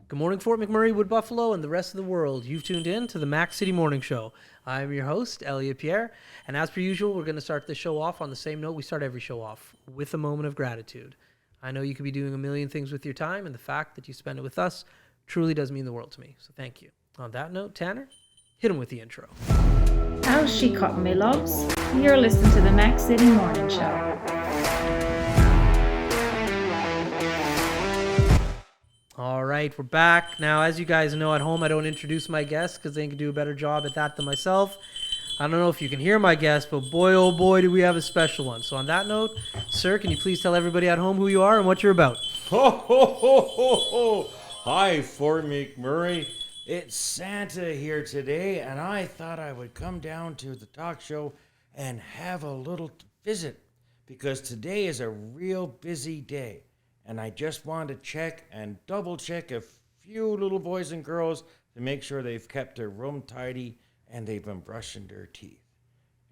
Good morning, Fort McMurray, Wood Buffalo, and the rest of the world. You've tuned in to the Mac City Morning Show. I'm your host, Elliot Pierre, and as per usual, we're going to start the show off on the same note we start every show off, with a moment of gratitude. I know you could be doing a million things with your time, and the fact that you spend it with us truly does mean the world to me, so thank you. On that note, Tanner, hit him with the intro. How's she cutting me, loves? You're listening to the Mac City Morning Show. All right, we're back. Now, as you guys know at home, I don't introduce my guests because they can do a better job at that than myself. I don't know if you can hear my guest, but boy, oh boy, do we have a special one. So on that note, sir, can you please tell everybody at home who you are and what you're about? Ho, ho, ho, ho, ho. Hi, Fort McMurray. It's Santa here today, and I thought I would come down to the talk show and have a little visit because today is a real busy day. And I just wanted to check and double check a few little boys and girls to make sure they've kept their room tidy and they've been brushing their teeth.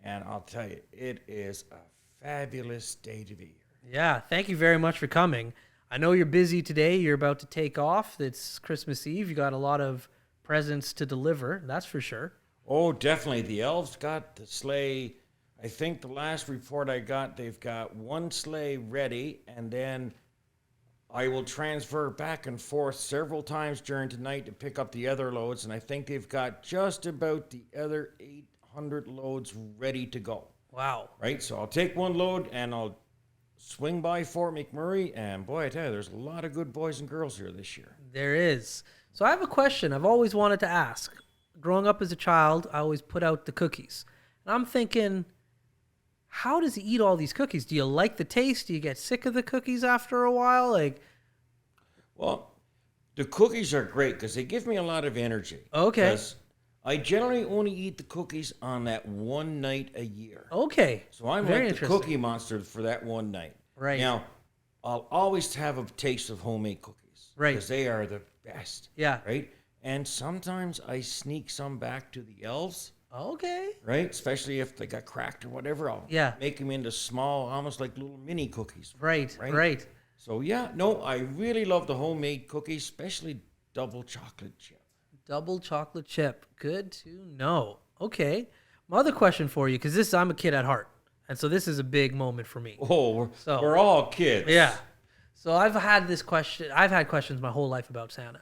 And I'll tell you, it is a fabulous day to be here. Yeah, thank you very much for coming. I know you're busy today. You're about to take off. It's Christmas Eve. You got a lot of presents to deliver, that's for sure. Oh, definitely. The Elves got the sleigh. I think the last report I got, they've got one sleigh ready, and then I will transfer back and forth several times during tonight to pick up the other loads, and I think they've got just about the other 800 loads ready to go. Wow. Right? So I'll take one load, and I'll swing by Fort McMurray, and boy, I tell you, there's a lot of good boys and girls here this year. There is. So I have a question I've always wanted to ask. Growing up as a child, I always put out the cookies. And I'm thinking, how does he eat all these cookies? Do you like the taste? Do you get sick of the cookies after a while? Well, the cookies are great because they give me a lot of energy. Okay. Because I generally only eat the cookies on that one night a year. Okay. So I'm Very like the interesting. cookie monster for that one night. Right. Now, I'll always have a taste of homemade cookies. Right. Because they are the best. Yeah. Right? And sometimes I sneak some back to the Elves. Okay. Right? Especially if they got cracked or whatever. I'll make them into small, almost like little mini cookies. Right. So, yeah, no, I really love the homemade cookies, especially double chocolate chip. Double chocolate chip. Good to know. Okay. My other question for you, because I'm a kid at heart. And so this is a big moment for me. Oh, we're all kids. Yeah. So I've had questions my whole life about Santa.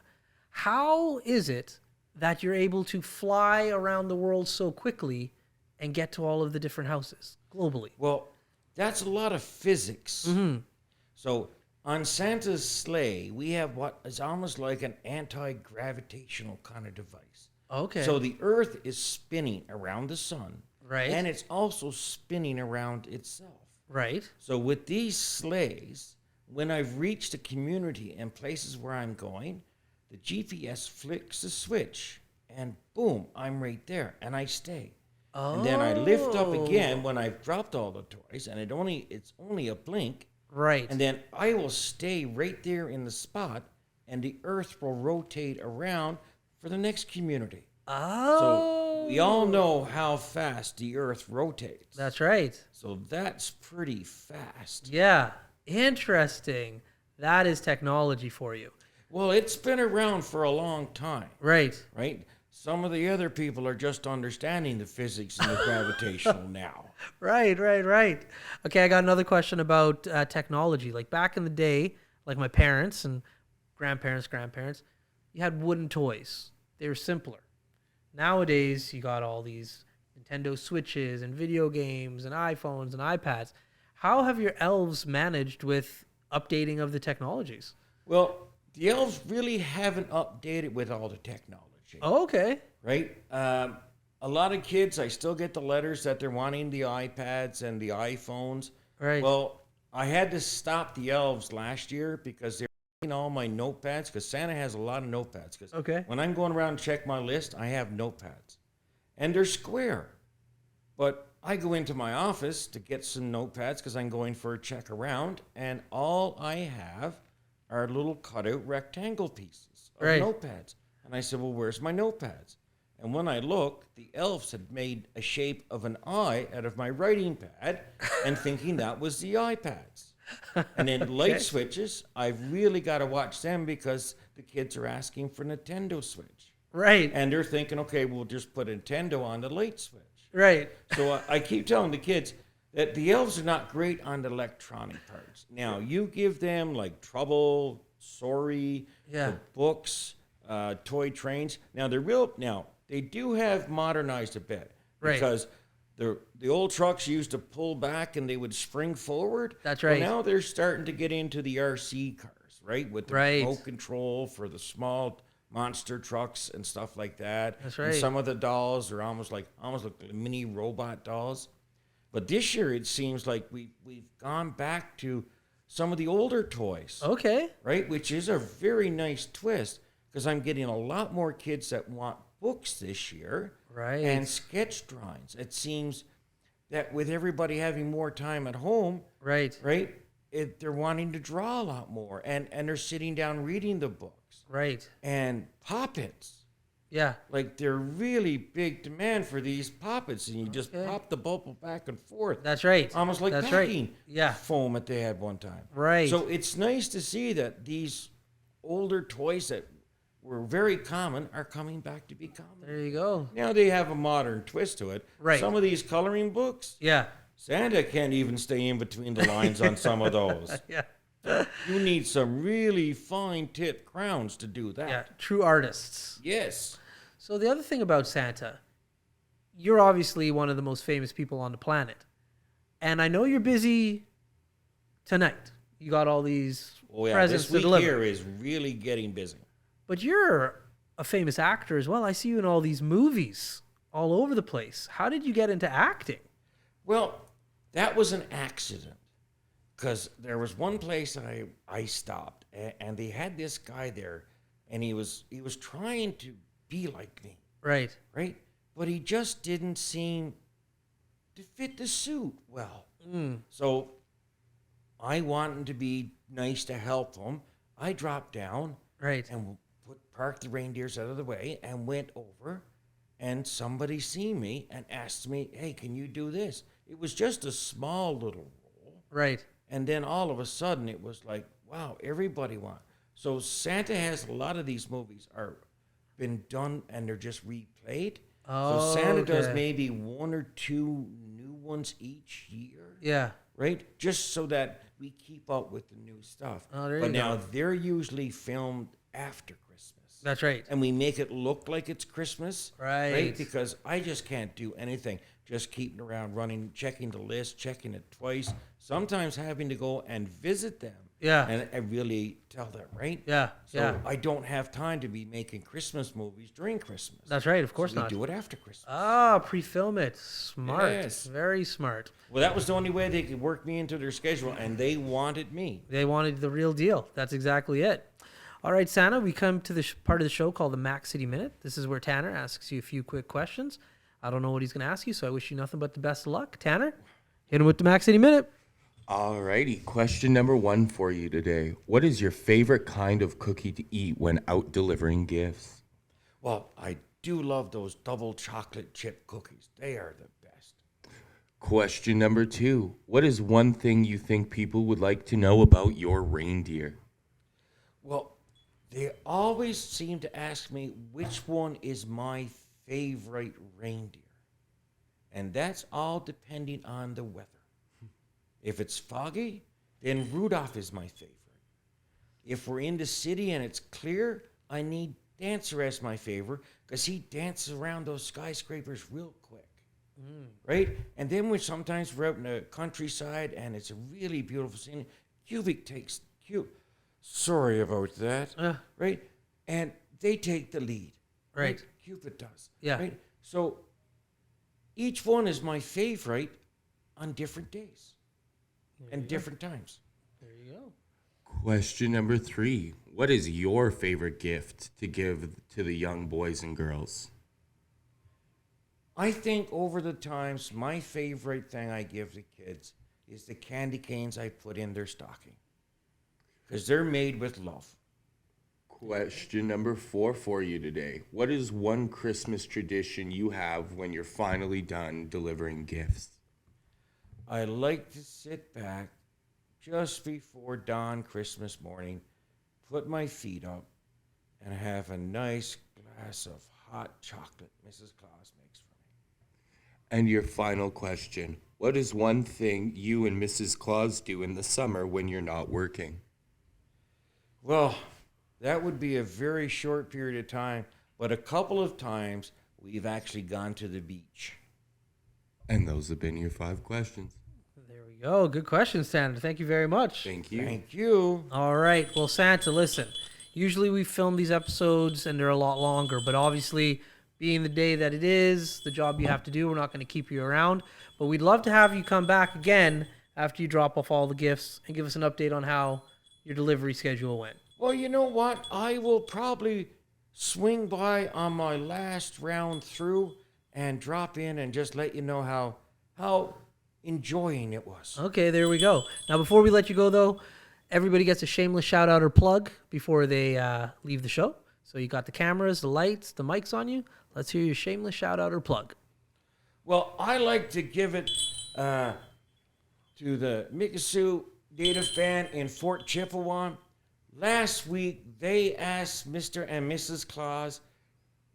How is it that you're able to fly around the world so quickly and get to all of the different houses globally? Well, that's a lot of physics. Mm-hmm. So on Santa's sleigh, we have what is almost like an anti-gravitational kind of device. Okay. So the Earth is spinning around the sun. Right. And it's also spinning around itself. Right. So with these sleighs, when I've reached a community and places where I'm going, the GPS flicks the switch and boom, I'm right there and I stay. Oh. And then I lift up again when I've dropped all the toys and it's only a blink. Right. And then I will stay right there in the spot and the Earth will rotate around for the next community. Oh. So we all know how fast the Earth rotates. That's right. So that's pretty fast. Yeah. Interesting. That is technology for you. Well, it's been around for a long time. Right. Right? Some of the other people are just understanding the physics and the gravitational now. Right. Okay, I got another question about technology. Like back in the day, like my parents and grandparents, you had wooden toys. They were simpler. Nowadays, you got all these Nintendo Switches and video games and iPhones and iPads. How have your elves managed with updating of the technologies? Well, the Elves really haven't updated with all the technology. Oh, okay. Right? A lot of kids, I still get the letters that they're wanting the iPads and the iPhones. Right. Well, I had to stop the Elves last year because they're taking all my notepads because Santa has a lot of notepads. Okay. When I'm going around and check my list, I have notepads. And they're square. But I go into my office to get some notepads because I'm going for a check around, and all I have are little cutout rectangle pieces of notepads. And I said, well, where's my notepads? And when I looked, the Elves had made a shape of an eye out of my writing pad and thinking that was the iPads. And then light Okay. switches, I've really got to watch them because the kids are asking for Nintendo Switch. Right. And they're thinking, okay, we'll just put Nintendo on the light switch. Right. So I keep telling the kids that the elves are not great on the electronic parts. Now, you give them like Trouble, Sorry, Yeah. the books, toy trains. Now, they do have modernized a bit. Right. Because the old trucks used to pull back and they would spring forward. That's right. Well, now they're starting to get into the RC cars, right? With the Right. remote control for the small monster trucks and stuff like that. That's And right. some of the dolls are almost like mini robot dolls. But this year it seems like we've gone back to some of the older toys, Okay. right? Which is a very nice twist because I'm getting a lot more kids that want books this year. Right. And sketch drawings. It seems that with everybody having more time at home, Right. right, they're wanting to draw a lot more, and they're sitting down reading the books. Right. And poppets, Yeah. like they're really big demand for these poppets, and you just Okay. pop the bubble back and forth, That's right. almost like That's packing right. Yeah. foam that they had one time. Right. So it's nice to see that these older toys that were very common are coming back to be common. There you go. Now they have a modern twist to it. Right. Some of these coloring books, Yeah. Santa can't even stay in between the lines on some of those. Yeah. You need some really fine tip crowns to do that. Yeah. True artists. Yes. So the other thing about Santa, you're obviously one of the most famous people on the planet. And I know you're busy tonight. You got all these Oh yeah, presents this to week deliver. here is really getting busy. But you're a famous actor as well. I see you in all these movies all over the place. How did you get into acting? Well, that was an accident because there was one place that I stopped and they had this guy there and he was trying to be like me, Right. right? But he just didn't seem to fit the suit well. So I wanted to be nice to help him. I dropped down Right. and parked the reindeers out of the way and went over, and somebody seen me and asked me, hey, can you do this? It was just a small little role. Right. And then all of a sudden it was like, wow, everybody wants. So Santa has a lot of these movies are been done and they're just replayed. Oh, So Santa does okay. maybe one or two new ones each year, Yeah. right? Just so that we keep up with the new stuff. Oh, there but you now go. they're usually filmed after Christmas. That's right. And we make it look like it's Christmas. Right. Because I just can't do anything. Just keeping around running, checking the list, checking it twice, sometimes having to go and visit them. Yeah. And I really tell them, right? Yeah. So Yeah. I don't have time to be making Christmas movies during Christmas. That's right. Of course So we not. do it after Christmas. Ah, pre-film it. Smart. Yes. Very smart. Well, that was the only way they could work me into their schedule, and they wanted me. They wanted the real deal. That's exactly it. All right, Santa, we come to the part of the show called the Mac City Minute. This is where Tanner asks you a few quick questions. I don't know what he's going to ask you, so I wish you nothing but the best of luck. Tanner, hit him with the Mac City Minute. Alrighty, question number 1 for you today. What is your favorite kind of cookie to eat when out delivering gifts? Well, I do love those double chocolate chip cookies. They are the best. Question number 2. What is one thing you think people would like to know about your reindeer? Well, they always seem to ask me which one is my favorite reindeer. And that's all depending on the weather. If it's foggy, then Rudolph is my favorite. If we're in the city and it's clear, I need Dancer as my favorite because he dances around those skyscrapers real quick. Right? And then sometimes we're out in the countryside and it's a really beautiful scene. Sorry about that. Right? And they take the lead. Right. Cupid does. Yeah. Right? So each one is my favorite on different days and different times. There you go. Question number 3. What is your favorite gift to give to the young boys and girls? I think over the times, my favorite thing I give to kids is the candy canes I put in their stocking because they're made with love. Question number 4 for you today. What is one Christmas tradition you have when you're finally done delivering gifts? I like to sit back, just before dawn Christmas morning, put my feet up, and have a nice glass of hot chocolate Mrs. Claus makes for me. And your final question. What is one thing you and Mrs. Claus do in the summer when you're not working? Well, that would be a very short period of time, but a couple of times we've actually gone to the beach. And those have been your 5 questions. There we go. Good question, Santa. Thank you very much. Thank you. Thank you. All right. Well, Santa, listen. Usually we film these episodes and they're a lot longer, but obviously, being the day that it is, the job you have to do, we're not going to keep you around. But we'd love to have you come back again after you drop off all the gifts and give us an update on how your delivery schedule went. Well, you know what? I will probably swing by on my last round through and drop in and just let you know how enjoying it was. Okay, there we go. Now, before we let you go, though, everybody gets a shameless shout out or plug before they leave the show. So you got the cameras, the lights, the mics on you. Let's hear your shameless shout out or plug. Well, I like to give it to the Mikisew Native Band in Fort Chippewa. Last week, they asked Mr. and Mrs. Claus.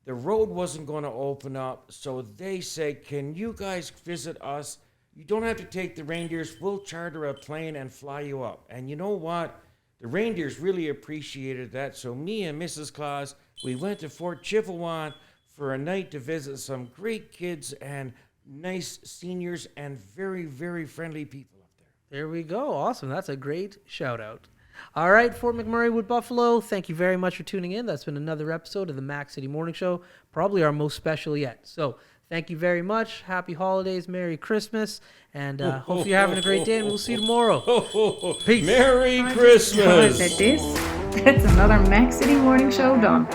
The road wasn't going to open up, so they said, can you guys visit us? You don't have to take the reindeers. We'll charter a plane and fly you up. And you know what? The reindeers really appreciated that. So me and Mrs. Claus, we went to Fort Chippewa for a night to visit some great kids and nice seniors and very, very friendly people up there. There we go. Awesome. That's a great shout out. All right, Fort McMurray with Buffalo, thank you very much for tuning in. That's been another episode of the Mac City Morning Show, probably our most special yet. So thank you very much. Happy holidays, Merry Christmas, and hopefully you're having a great day, and we'll see you tomorrow. Peace. Merry What Christmas! is this? That's another Mac City Morning Show done.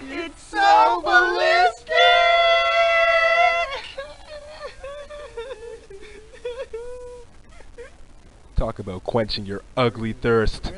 It's so ballistic! Talk about quenching your ugly thirst.